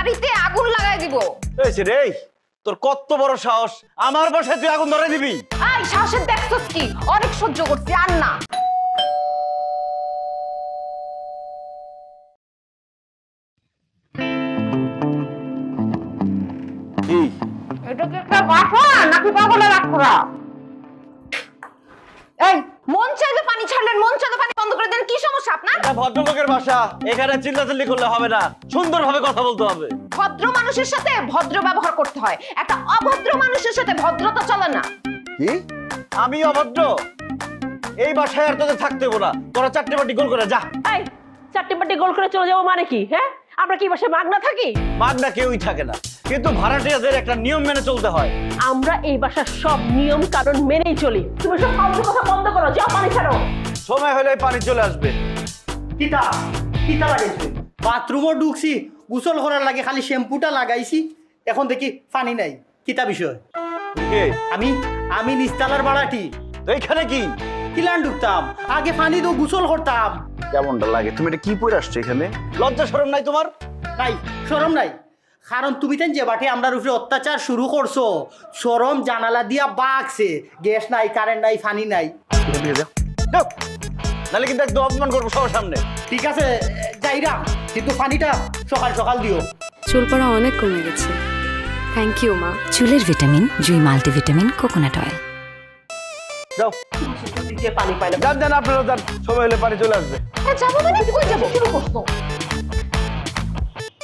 বাড়িতে আগুন লাগাই দিব। এইছে রে, তোর কত বড় সাহস, আমার বাসায় তুই আগুন ধরাই দিবি? এই সাহসের দেখছস কি? অনেক সহ্য করছি, আর না। কি এটা কি একটা বাসা নাকি পাগলের আখড়া? এই মন চাইলে পানি ছাড়লেন, মন চাইলে পানি বন্ধ করে দেন, কি সমস্যা আপনার? এটা ভদ্রলোকের বাসা, এখানে চিল্লাচিল্লি করলে হবে না, সুন্দরভাবে কথা বলতে হবে। ভদ্র মানুষের সাথে ভদ্র ব্যবহার করতে হয়, একটা অভদ্র মানুষের সাথে ভদ্রতা চলে না। কি আমি অভদ্র? এই বাসায় আর তোদের থাকতে হবে না, তোরা চারটে বাটি গোল করে যা। এই চারটে বাটি গোল করে চলে যাবো মানে কি? হ্যাঁ, আমরা কি বাসায় মাগনা থাকি? মাগনা কেউই থাকে না, কিন্তু ভাড়াটিয়াদের একটা নিয়ম মেনে চলতে হয়। আমরা এই বাসার সব নিয়ম কানুন মেনেই চলি। তুমি সব ফালতু কথা বন্ধ করো, যাও পানি ছাড়ো। সময় হলে পানি চলে আসবে। কিতা কিতা লাগাইছে? বাথরুমও ঢুকছি, গোসল করার লাগে খালি শ্যাম্পুটা লাগাইছি, এখন দেখি পানি নাই। কিতা বিষয়? কে? আমি নিস্তালার বাড়াটি। তো এইখানে কি কিলান ঢুকতাম, আগে পানি তো গোসল করতাম। কেমনটা লাগে? তুমি এটা কি পরে আসছো এখানে? লজ্জা শরম নাই তোমার? নাই, শরম নাই। কারণ তুমি তেন যে বাটে আমরার উপরে অত্যাচার শুরু করছো, শরম জানালা দিয়া বাগছে। গ্যাস নাই, কারেন্ট নাই, পানি নাই। নাহলে কিন্তু একদম অপমান করবো সবার সামনে। ঠিক আছে যাইরা, কিন্তু পানিটা সকাল সকাল দিও। চুল পড়া অনেক কমে গেছে, থ্যাংক ইউ মা। চুলের ভিটামিন জুই মাল্টিভিটামিন কোকোনাট অয়েল। যাও, পানি পাইলাম। যান যান, আপনারা যান, সময় হলে পানি চলে আসবে। হ্যাঁ যাবো মানে কই যাবো? শুরু করছো।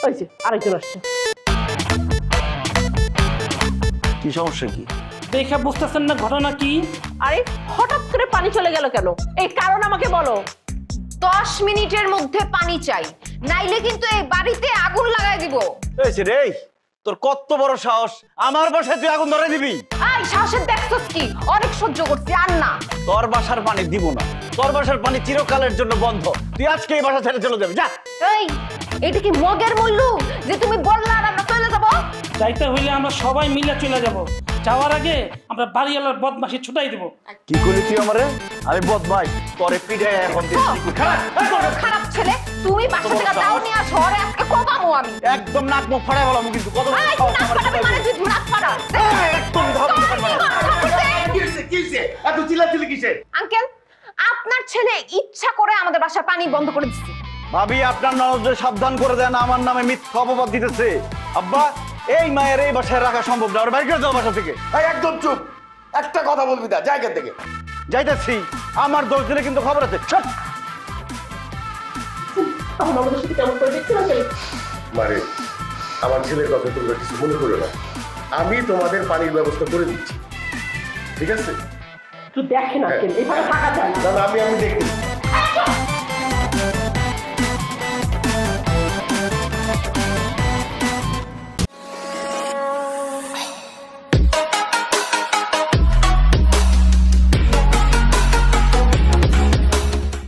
ওই যে আরেকজন আসছে। কি সমস্যা কি? দেখে বুঝতেছেন না ঘটনা কি? আরে হঠাৎ করে পানি চলে গেল কেন? এই কারণ আমাকে বলো। 10 মিনিটের মধ্যে পানি চাই, নাইলে কিন্তু এই বাড়িতে আগুন লাগাই দিব। এইছে রে, তোর কত বড় সাহস, আমার বাসায় তুই আগুন ধরাই দিবি? এই সাহসের দেখছস কি? অনেক সহ্য করছি, আর না। তোর বাসার পানি দিব না, তোর বাসার পানি চিরকালের জন্য বন্ধ। তুই আজকে এই বাসা ছেড়ে চলে যাবি, যা। এই এটা কি মগের মূল্য যে তুমি বললা আর আমরা চলে যাব? যাইতে হইলে আমরা সবাই মিলে চলে যাব। যাওয়ার আগে আমরা বাড়িওয়ালার বদমাশি ছুটাই দেব। কি করলি তুই আমারে? আমি বদমাই, তোরে পিঠায় এখন দিচ্ছি। খারাপ ছেলে, তুমি বাসা থেকে দাও নিয়ে আসো, আরে আজকে কোপামো আমি। একদম নাক মুখ ফাড়াই বলাম, কিন্তু কত বড় এই সাহস নাক আমার ফাটাবি মানে তুই নাক ফাটা। একদম ধাপ কিসে এত চিল্লাচিল্লি কিসে? আঙ্কেল, আপনার ছেলে ইচ্ছা করে আমাদের বাসার পানি বন্ধ করে দিচ্ছে। ভাবি, আপনার নজরে সাবধান করে দেন, আমার নামে মিথ্যা অপবাদ দিতেছে। আব্বা, এই মায়ের এই বাসায় রাখা সম্ভব না, ওর বাইরে করে দাও বাসা থেকে। একদম চুপ, একটা কথা বলবি না, জায়গা থেকে যাইতেছি, আমার দোষ দিলে কিন্তু খবর আছে। মানে আমার ছেলের কথা তোমরা কিছু মনে করো না, আমি তোমাদের পানির ব্যবস্থা করে দিচ্ছি, ঠিক আছে? তুই দেখেন এইভাবে থাকা যায় না। আমি দেখি।